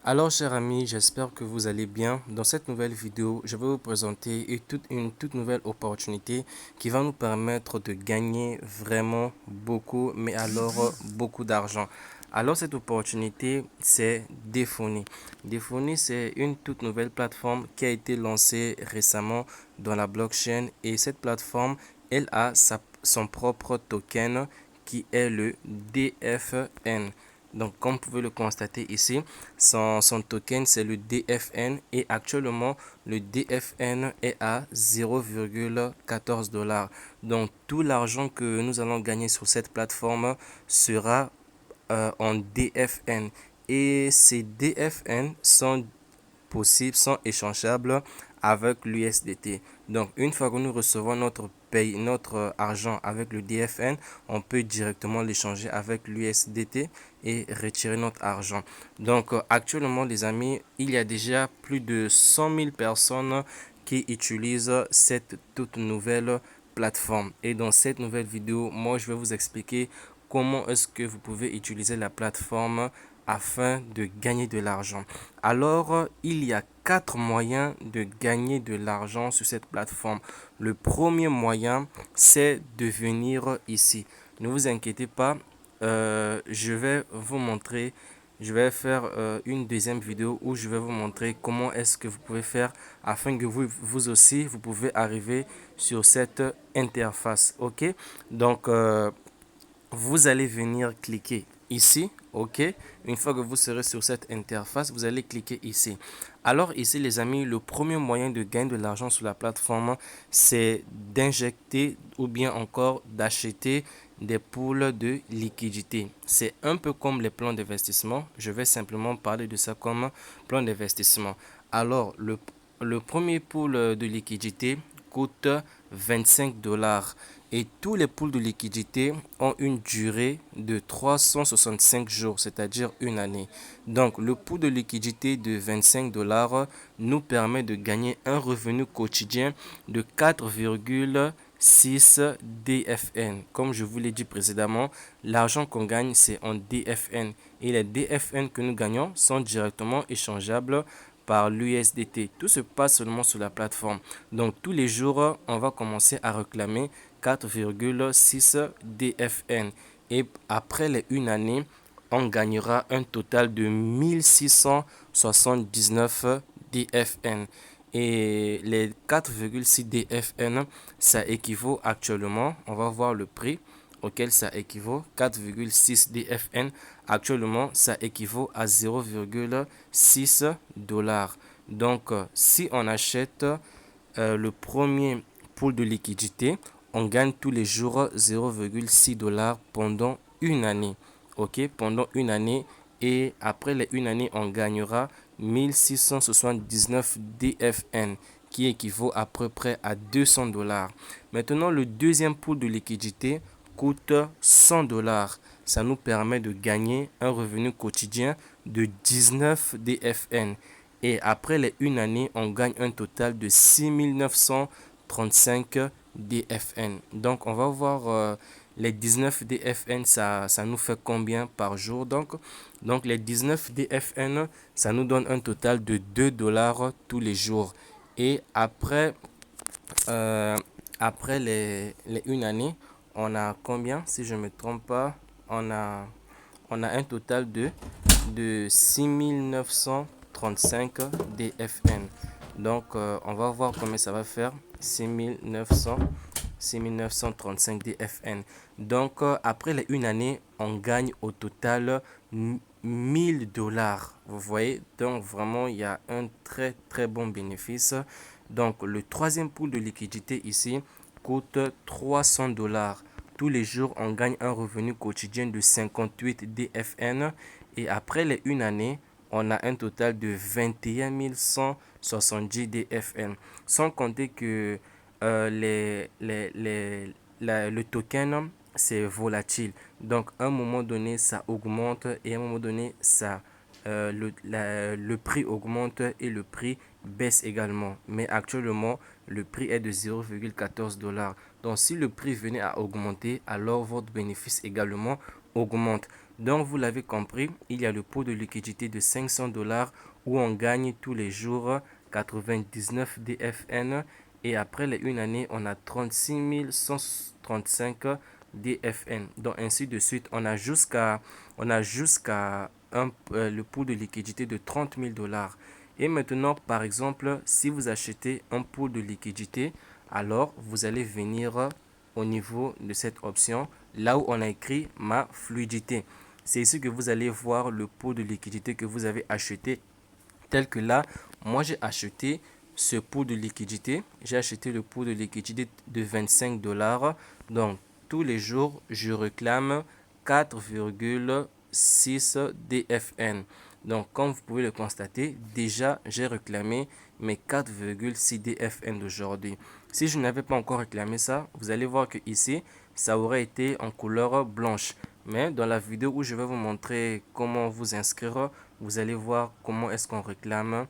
Alors, chers amis, j'espère que vous allez bien. Dans cette nouvelle vidéo, je vais vous présenter une toute nouvelle opportunité qui va nous permettre de gagner vraiment beaucoup, mais alors beaucoup d'argent. Alors, cette opportunité, c'est Dphony. Dphony, c'est une toute nouvelle plateforme qui a été lancée récemment dans la blockchain et cette plateforme, elle a son propre token qui est le DFN. Donc, comme vous pouvez le constater ici, son token c'est le DFN et actuellement le DFN est à 0,14 dollars. Donc, tout l'argent que nous allons gagner sur cette plateforme sera en DFN. Et ces DFN sont échangeables avec l'USDT. Donc, une fois que nous recevons notre argent avec le DFN, on peut directement l'échanger avec l'USDT et retirer notre argent. Donc, actuellement, les amis, il y a déjà plus de 100 000 personnes qui utilisent cette toute nouvelle plateforme. Et dans cette nouvelle vidéo, moi, je vais vous expliquer comment est-ce que vous pouvez utiliser la plateforme afin de gagner de l'argent. Alors, il y a quatre moyens de gagner de l'argent sur cette plateforme. Le premier moyen, c'est de venir ici. Ne vous inquiétez pas, je vais vous montrer, je vais faire une deuxième vidéo où je vais vous montrer comment est-ce que vous pouvez faire afin que vous aussi, vous pouvez arriver sur cette interface. Ok, donc vous allez venir cliquer ici, ok. Une fois que vous serez sur cette interface, vous allez cliquer ici. Alors ici les amis, le premier moyen de gagner de l'argent sur la plateforme, c'est d'injecter ou bien encore d'acheter des poules de liquidité. C'est un peu comme les plans d'investissement. Je vais simplement parler de ça comme plan d'investissement. Alors le premier pool de liquidité coûte 25 dollars. Et tous les pools de liquidité ont une durée de 365 jours, c'est-à-dire une année. Donc, le pool de liquidité de 25 dollars nous permet de gagner un revenu quotidien de 4,6 DFN. Comme je vous l'ai dit précédemment, l'argent qu'on gagne, c'est en DFN. Et les DFN que nous gagnons sont directement échangeables par l'USDT. Tout se passe seulement sur la plateforme. Donc tous les jours, on va commencer à réclamer 4,6 DFN. Et après les une année, on gagnera un total de 1679 DFN. Et les 4,6 DFN, ça équivaut actuellement, on va voir le prix auquel ça équivaut, 4,6 DFN. Actuellement, ça équivaut à 0,6 dollars. Donc, si on achète le premier pool de liquidité, on gagne tous les jours 0,6 dollars pendant une année. Ok, pendant une année. Et après les une année, on gagnera 1679 DFN qui équivaut à peu près à 200 dollars. Maintenant, le deuxième pool de liquidité coûte 100 dollars. Ça nous permet de gagner un revenu quotidien de 19 DFN. Et après les une année, on gagne un total de 6935 DFN. Donc, on va voir les 19 DFN, ça nous fait combien par jour. Donc, les 19 DFN, ça nous donne un total de 2 dollars tous les jours. Et euh, après les une année, on a combien? Si je ne me trompe pas, on a, on a un total de 6935 DFN. Donc, on va voir combien ça va faire. 6935 DFN. Donc, après les une année, on gagne au total 1000 dollars. Vous voyez, donc vraiment, il y a un très très bon bénéfice. Donc, le troisième pool de liquidité ici coûte 300 dollars. Tous les jours, on gagne un revenu quotidien de 58 DFN. Et après les une année, on a un total de 21 170 DFN. Sans compter que le token, c'est volatile. Donc, à un moment donné, ça augmente et à un moment donné, le prix augmente et le prix baisse également. Mais actuellement, le prix est de 0,14 dollars. Donc, si le prix venait à augmenter, alors votre bénéfice également augmente. Donc, vous l'avez compris, il y a le pool de liquidité de 500 dollars où on gagne tous les jours 99 DFN. Et après les une année, on a 36 135 DFN. Donc, ainsi de suite, on a jusqu'à le pool de liquidité de 30 000 dollars. Et maintenant, par exemple, si vous achetez un pool de liquidité, alors vous allez venir au niveau de cette option, là où on a écrit ma fluidité. C'est ici que vous allez voir le pool de liquidité que vous avez acheté, tel que là, moi j'ai acheté ce pool de liquidité. J'ai acheté le pool de liquidité de 25 dollars. Donc, tous les jours, je réclame 4,6 DFN. Donc, comme vous pouvez le constater, déjà, j'ai réclamé mes 4,6 DFN d'aujourd'hui. Si je n'avais pas encore réclamé ça, vous allez voir que ici, ça aurait été en couleur blanche. Mais dans la vidéo où je vais vous montrer comment vous inscrire, vous allez voir comment est-ce qu'on réclame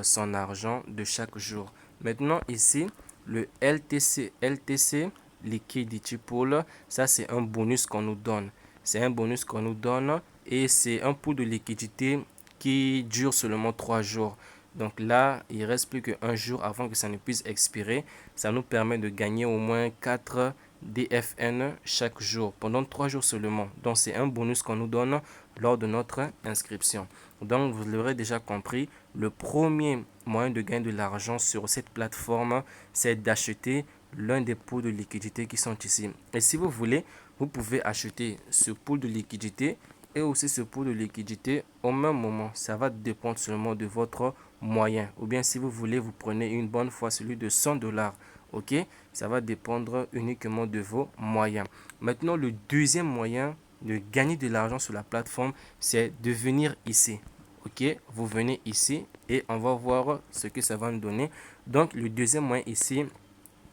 son argent de chaque jour. Maintenant ici, le LTC Liquidity Pool, ça c'est un bonus qu'on nous donne. C'est un bonus qu'on nous donne et c'est un pool de liquidité qui dure seulement 3 jours. Donc là, il reste plus qu'un jour avant que ça ne puisse expirer. Ça nous permet de gagner au moins 4 DFN chaque jour pendant 3 jours seulement. Donc c'est un bonus qu'on nous donne lors de notre inscription. Donc vous l'aurez déjà compris, le premier moyen de gagner de l'argent sur cette plateforme, c'est d'acheter l'un des pools de liquidité qui sont ici. Et si vous voulez, vous pouvez acheter ce pool de liquidité et aussi ce pool de liquidité au même moment. Ça va dépendre seulement de votre moyen. Ou bien si vous voulez, vous prenez une bonne fois celui de 100 dollars. Ok, ça va dépendre uniquement de vos moyens. Maintenant, le deuxième moyen de gagner de l'argent sur la plateforme, c'est de venir ici. Ok, vous venez ici et on va voir ce que ça va nous donner. Donc, le deuxième moyen ici,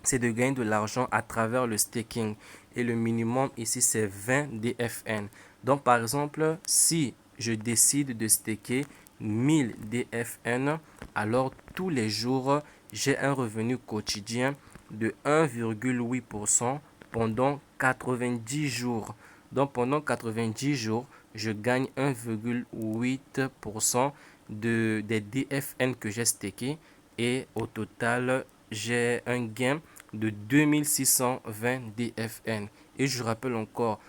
c'est de gagner de l'argent à travers le staking. Et le minimum ici, c'est 20 DFN. Donc, par exemple, si je décide de staker 1000 DFN, alors tous les jours, j'ai un revenu quotidien de 1,8% pendant 90 jours. Donc, pendant 90 jours, je gagne 1,8% des DFN que j'ai stacké. Et au total, j'ai un gain de 2620 DFN. Et je rappelle encore,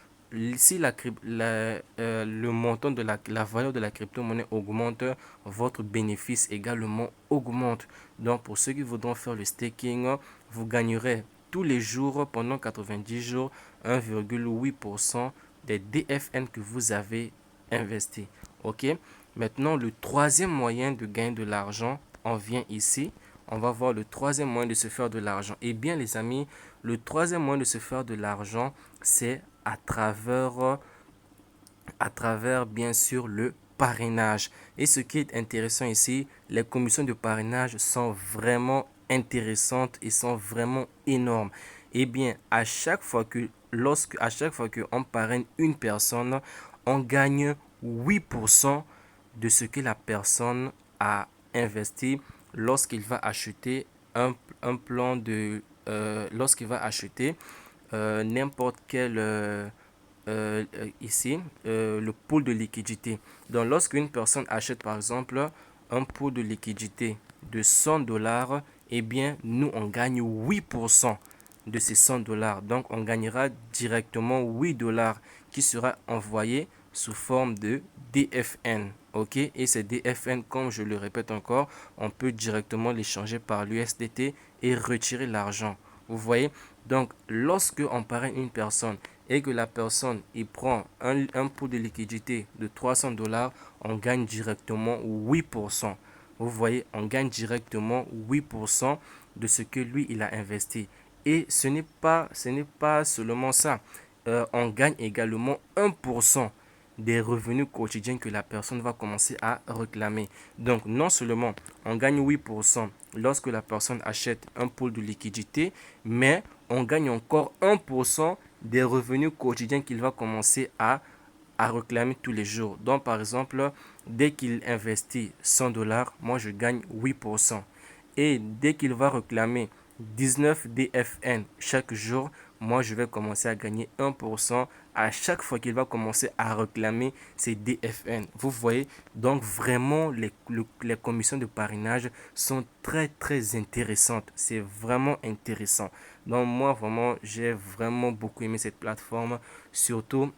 si le montant de la valeur de la crypto-monnaie augmente, votre bénéfice également augmente. Donc, pour ceux qui voudront faire le staking, vous gagnerez tous les jours, pendant 90 jours, 1,8% des DFN que vous avez investi. Ok? Maintenant, le troisième moyen de gagner de l'argent, on vient ici. On va voir le troisième moyen de se faire de l'argent. Eh bien, les amis, le troisième moyen de se faire de l'argent, c'est à travers bien sûr le parrainage. Et ce qui est intéressant ici, les commissions de parrainage sont vraiment intéressantes et sont vraiment énormes. Eh bien, à chaque fois que on parraine une personne, on gagne 8% de ce que la personne a investi lorsqu'il va acheter un plan lorsqu'il va acheter n'importe quel ici le pool de liquidité. Donc lorsqu'une personne achète par exemple un pool de liquidité de 100 dollars, eh bien nous on gagne 8% de ces 100 dollars. Donc on gagnera directement 8 dollars qui sera envoyé sous forme de DFN. Ok, et ces DFN, comme je le répète encore, on peut directement les changer par l'USDT et retirer l'argent. Vous voyez, donc lorsque on parraine une personne et que la personne il prend un pool de liquidité de 300 dollars, on gagne directement 8%. Vous voyez, on gagne directement 8% de ce que lui il a investi. Et ce n'est pas seulement ça. On gagne également 1% des revenus quotidiens que la personne va commencer à réclamer. Donc, non seulement on gagne 8% lorsque la personne achète un pool de liquidité, mais on gagne encore 1% des revenus quotidiens qu'il va commencer à réclamer tous les jours. Donc, par exemple, dès qu'il investit 100 dollars, moi je gagne 8%. Et dès qu'il va réclamer 19 DFN chaque jour, moi je vais commencer à gagner 1% à chaque fois qu'il va commencer à réclamer ses DFN. Vous voyez, donc vraiment les commissions de parrainage sont très très intéressantes. C'est vraiment intéressant. Donc moi vraiment j'ai vraiment beaucoup aimé cette plateforme, surtout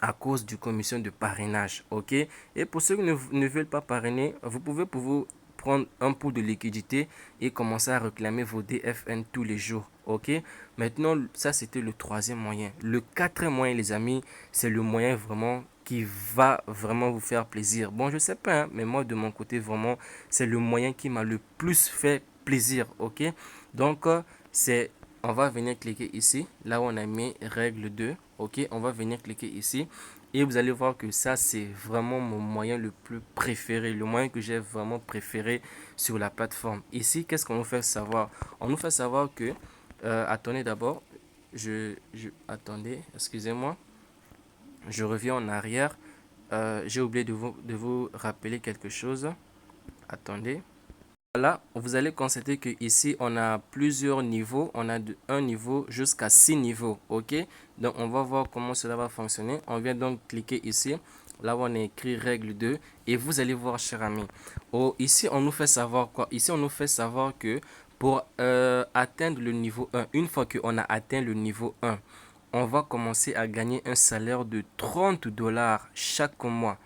à cause du commission de parrainage. Ok. Et pour ceux qui ne veulent pas parrainer, vous pouvez pour vous prendre un pool de liquidité et commencer à réclamer vos DFN tous les jours. Ok. Maintenant, ça c'était le troisième moyen. Le quatrième moyen, les amis, c'est le moyen vraiment qui va vraiment vous faire plaisir. Bon, je sais pas, hein, mais moi de mon côté, vraiment, c'est le moyen qui m'a le plus fait plaisir. Ok. Donc, c'est on va venir cliquer ici, là où on a mis règle 2. Ok, on va venir cliquer ici. Et vous allez voir que ça, c'est vraiment mon moyen le plus préféré. Le moyen que j'ai vraiment préféré sur la plateforme. Ici, qu'est-ce qu'on nous fait savoir? On nous fait savoir que... attendez d'abord. Attendez, excusez-moi. Je reviens en arrière. J'ai oublié de vous rappeler quelque chose. Attendez. Là, vous allez constater que ici on a plusieurs niveaux. On a de un niveau jusqu'à 6 niveaux. Ok. Donc, on va voir comment cela va fonctionner. On vient donc cliquer ici. Là où on a écrit règle 2. Et vous allez voir, cher ami. Oh, ici, on nous fait savoir quoi? Ici, on nous fait savoir que pour atteindre le niveau 1, une fois qu'on a atteint le niveau 1, on va commencer à gagner un salaire de 30 dollars chaque mois.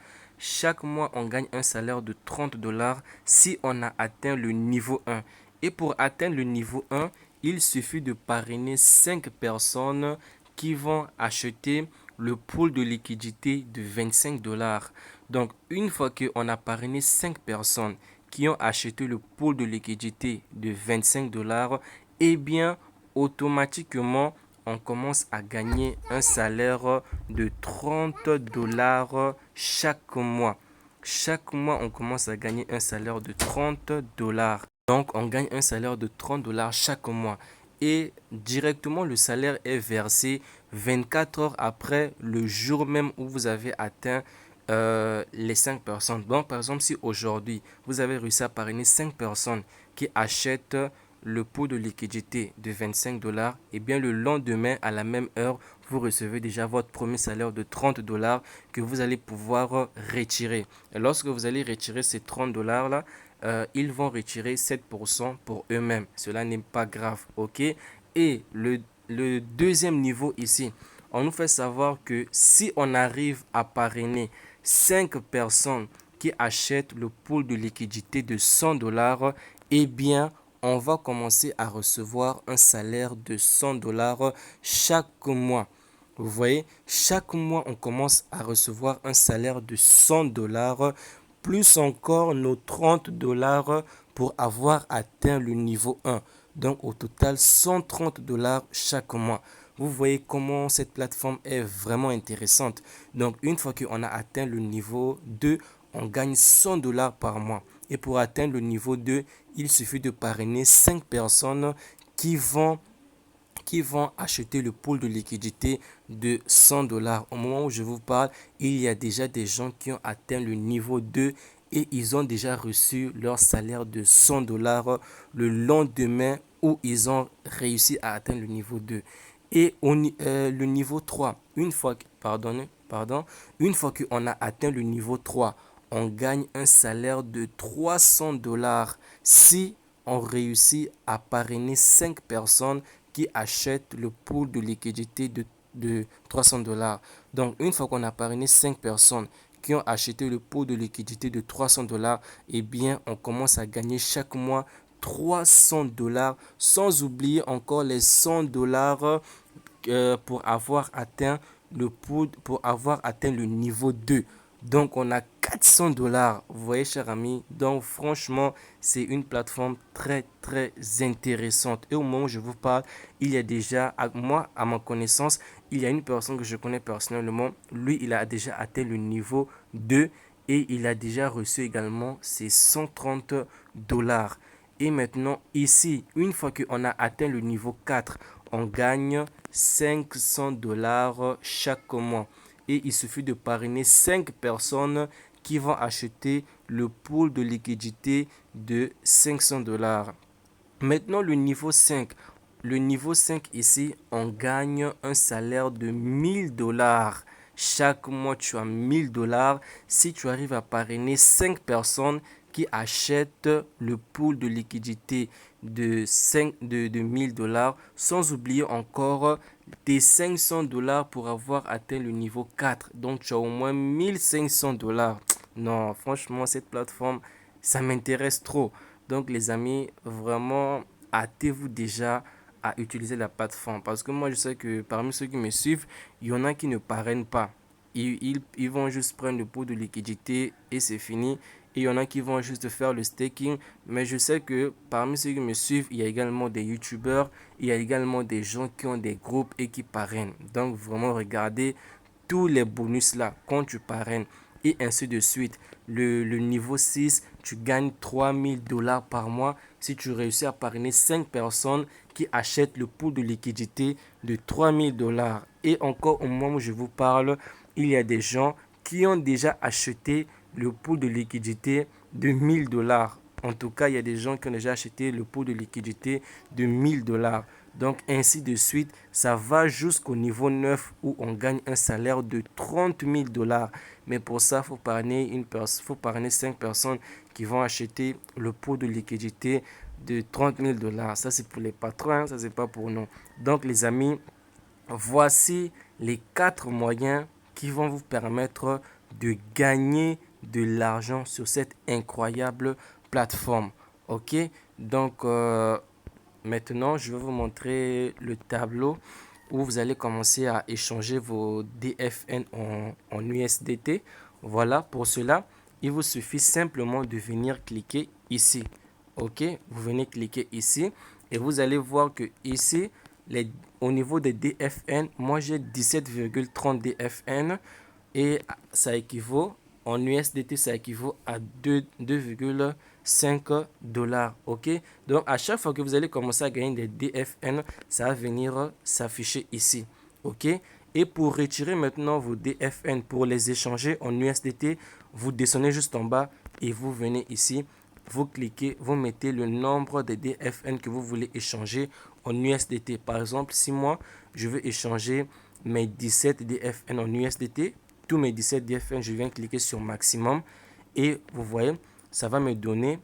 Chaque mois, on gagne un salaire de 30 dollars si on a atteint le niveau 1. Et pour atteindre le niveau 1, il suffit de parrainer 5 personnes qui vont acheter le pool de liquidité de 25 dollars. Donc, une fois qu'on a parrainé 5 personnes qui ont acheté le pool de liquidité de 25 dollars, eh bien, automatiquement, on commence à gagner un salaire de 30 dollars chaque mois. Chaque mois, on commence à gagner un salaire de 30 dollars. Donc, on gagne un salaire de 30 dollars chaque mois. Et directement, le salaire est versé 24 heures après le jour même où vous avez atteint les 5 personnes. Donc, par exemple, si aujourd'hui, vous avez réussi à parrainer 5 personnes qui achètent le pot de liquidité de 25 dollars, et bien le lendemain, à la même heure, vous recevez déjà votre premier salaire de 30 dollars que vous allez pouvoir retirer. Et lorsque vous allez retirer ces 30 dollars là, ils vont retirer 7% pour eux-mêmes. Cela n'est pas grave, ok? Et le deuxième niveau ici, on nous fait savoir que si on arrive à parrainer 5 personnes qui achètent le pool de liquidité de 100 dollars, eh bien, on va commencer à recevoir un salaire de 100 dollars chaque mois. Vous voyez, chaque mois, on commence à recevoir un salaire de 100 dollars, plus encore nos 30 dollars pour avoir atteint le niveau 1. Donc, au total, 130 dollars chaque mois. Vous voyez comment cette plateforme est vraiment intéressante. Donc, une fois qu'on a atteint le niveau 2, on gagne 100 dollars par mois. Et pour atteindre le niveau 2, il suffit de parrainer 5 personnes qui vont acheter le pool de liquidité de 100 dollars. Au moment où je vous parle, il y a déjà des gens qui ont atteint le niveau 2 et ils ont déjà reçu leur salaire de 100 dollars le lendemain où ils ont réussi à atteindre le niveau 2. Et le niveau 3, une fois qu'on a atteint le niveau 3, on gagne un salaire de 300 dollars si on réussit à parrainer 5 personnes qui achètent le pool de liquidité de 300 dollars. Donc, une fois qu'on a parrainé 5 personnes qui ont acheté le pool de liquidité de 300 dollars, eh bien, on commence à gagner chaque mois 300 dollars, sans oublier encore les 100 dollars pour avoir atteint pour avoir atteint le niveau 2. Donc, on a 400 dollars. Vous voyez, cher ami. Donc, franchement, c'est une plateforme très, très intéressante. Et au moment où je vous parle, il y a déjà, à ma connaissance, il y a une personne que je connais personnellement. Lui, il a déjà atteint le niveau 2 et il a déjà reçu également ses 130 dollars. Et maintenant, ici, une fois qu'on a atteint le niveau 4, on gagne 500 dollars chaque mois. Et il suffit de parrainer 5 personnes qui vont acheter le pool de liquidité de 500 dollars. Maintenant, le niveau 5, le niveau 5 ici, on gagne un salaire de 1000 $. Chaque mois, tu as 1000 $ si tu arrives à parrainer 5 personnes qui achètent le pool de liquidité de 1000 $, sans oublier encore tes 500 $ pour avoir atteint le niveau 4. Donc, tu as au moins 1500 $. Non, franchement, cette plateforme, ça m'intéresse trop. Donc, les amis, vraiment, hâtez-vous déjà à utiliser la plateforme. Parce que moi, je sais que parmi ceux qui me suivent, il y en a qui ne parrainent pas. Ils vont juste prendre le pot de liquidité et c'est fini. Et il y en a qui vont juste faire le staking. Mais je sais que parmi ceux qui me suivent, il y a également des youtubeurs. Il y a également des gens qui ont des groupes et qui parrainent. Donc vraiment, regardez tous les bonus là quand tu parraines. Et ainsi de suite. Le niveau 6, tu gagnes 3000 $ par mois si tu réussis à parrainer 5 personnes qui achètent le pool de liquidité de 3000 $. Et encore au moment où je vous parle, il y a des gens qui ont déjà acheté le pool de liquidité de 1000 $. En tout cas, il y a des gens qui ont déjà acheté le pool de liquidité de 1000 $. Donc, ainsi de suite, ça va jusqu'au niveau 9 où on gagne un salaire de 30 000 $. Mais pour ça, il faut parrainer 5 personnes qui vont acheter le pot de liquidité de 30 000 $. Ça, c'est pour les patrons, hein, ça, c'est pas pour nous. Donc, les amis, voici les 4 moyens qui vont vous permettre de gagner de l'argent sur cette incroyable plateforme. Ok, donc maintenant je vais vous montrer le tableau où vous allez commencer à échanger vos DFN en USDT. Voilà, pour cela, il vous suffit simplement de venir cliquer ici. Ok, vous venez cliquer ici et vous allez voir que ici, au niveau des DFN, moi j'ai 17,30 DFN et ça équivaut, en USDT, ça équivaut à 2,5 $. Ok, donc à chaque fois que vous allez commencer à gagner des DFN, ça va venir s'afficher ici. Ok, et pour retirer maintenant vos DFN, pour les échanger en USDT, vous descendez juste en bas et vous venez ici. Vous cliquez, vous mettez le nombre de DFN que vous voulez échanger en USDT. Par exemple, si moi, je veux échanger mes 17 DFN en USDT, tous mes 17 DFN, je viens cliquer sur maximum et vous voyez, ça va me donner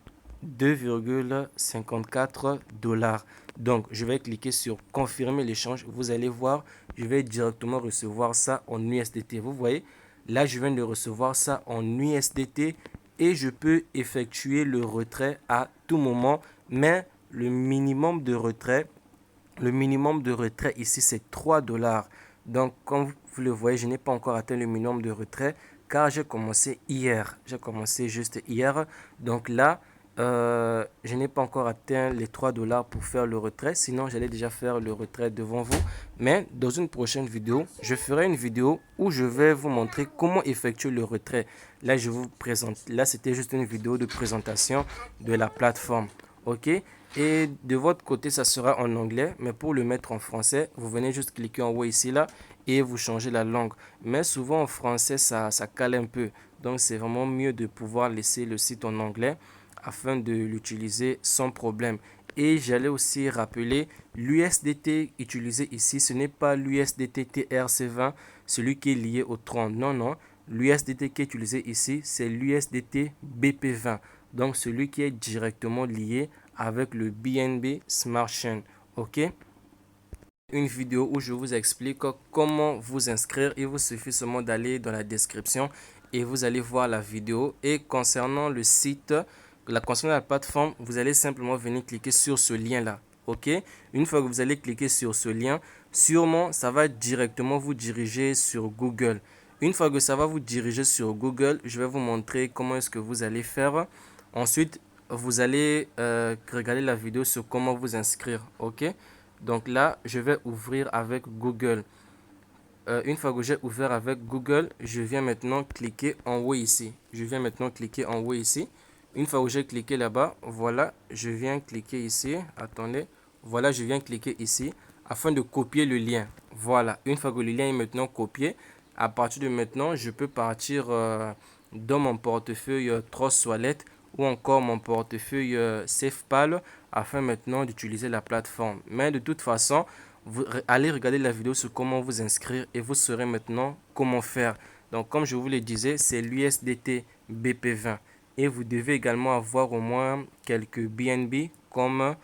2,54 $. Donc, je vais cliquer sur confirmer l'échange. Vous allez voir, je vais directement recevoir ça en USDT. Vous voyez, là, je viens de recevoir ça en USDT et je peux effectuer le retrait à tout moment. Mais le minimum de retrait ici, c'est 3 $. Donc, comme vous le voyez, je n'ai pas encore atteint le minimum de retrait car j'ai commencé hier. J'ai commencé juste hier. Donc là, je n'ai pas encore atteint les 3 $ pour faire le retrait. Sinon, j'allais déjà faire le retrait devant vous. Mais dans une prochaine vidéo, je ferai une vidéo où je vais vous montrer comment effectuer le retrait. Là, je vous présente. Là, c'était juste une vidéo de présentation de la plateforme. Ok, et de votre côté ça sera en anglais, mais pour le mettre en français, vous venez juste cliquer en haut ici là et vous changez la langue. Mais souvent en français ça cale un peu, donc c'est vraiment mieux de pouvoir laisser le site en anglais afin de l'utiliser sans problème. Et j'allais aussi rappeler, l'USDT utilisé ici, ce n'est pas l'USDT TRC20, celui qui est lié au Tron. Non, non, l'USDT qui est utilisé ici, c'est l'USDT BP20. Donc celui qui est directement lié avec le BNB Smart Chain. Ok, une vidéo où je vous explique comment vous inscrire. Il vous suffit seulement d'aller dans la description et vous allez voir la vidéo. Et concernant le site, concernant la plateforme, vous allez simplement venir cliquer sur ce lien là. Ok, une fois que vous allez cliquer sur ce lien, sûrement ça va directement vous diriger sur Google. Une fois que ça va vous diriger sur Google, je vais vous montrer comment est-ce que vous allez faire. Ensuite, vous allez regarder la vidéo sur comment vous inscrire. Ok, donc là, je vais ouvrir avec Google. Une fois que j'ai ouvert avec Google, je viens maintenant cliquer en haut ici. Une fois que j'ai cliqué là-bas, voilà, je viens cliquer ici. Attendez, voilà, je viens cliquer ici afin de copier le lien. Voilà, une fois que le lien est maintenant copié, à partir de maintenant, je peux partir dans mon portefeuille Trust Wallet ou encore mon portefeuille SafePal afin maintenant d'utiliser la plateforme. Mais de toute façon, vous allez regarder la vidéo sur comment vous inscrire et vous saurez maintenant comment faire. Donc comme je vous le disais, c'est l'USDT BP20 et vous devez également avoir au moins quelques BNB comme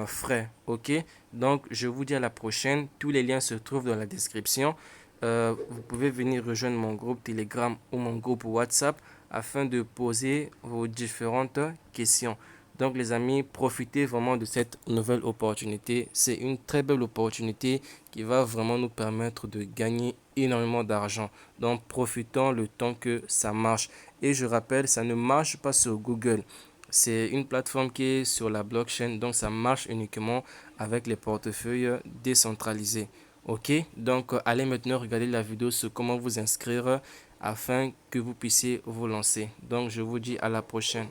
frais. Ok, donc je vous dis à la prochaine. Tous les liens se trouvent dans la description. Vous pouvez venir rejoindre mon groupe Telegram ou mon groupe WhatsApp afin de poser vos différentes questions. Donc les amis, profitez vraiment de cette nouvelle opportunité. C'est une très belle opportunité qui va vraiment nous permettre de gagner énormément d'argent. Donc profitons le temps que ça marche. Et je rappelle, ça ne marche pas sur Google. C'est une plateforme qui est sur la blockchain, donc ça marche uniquement avec les portefeuilles décentralisés. Ok, donc allez maintenant regarder la vidéo sur comment vous inscrire afin que vous puissiez vous lancer. Donc je vous dis à la prochaine.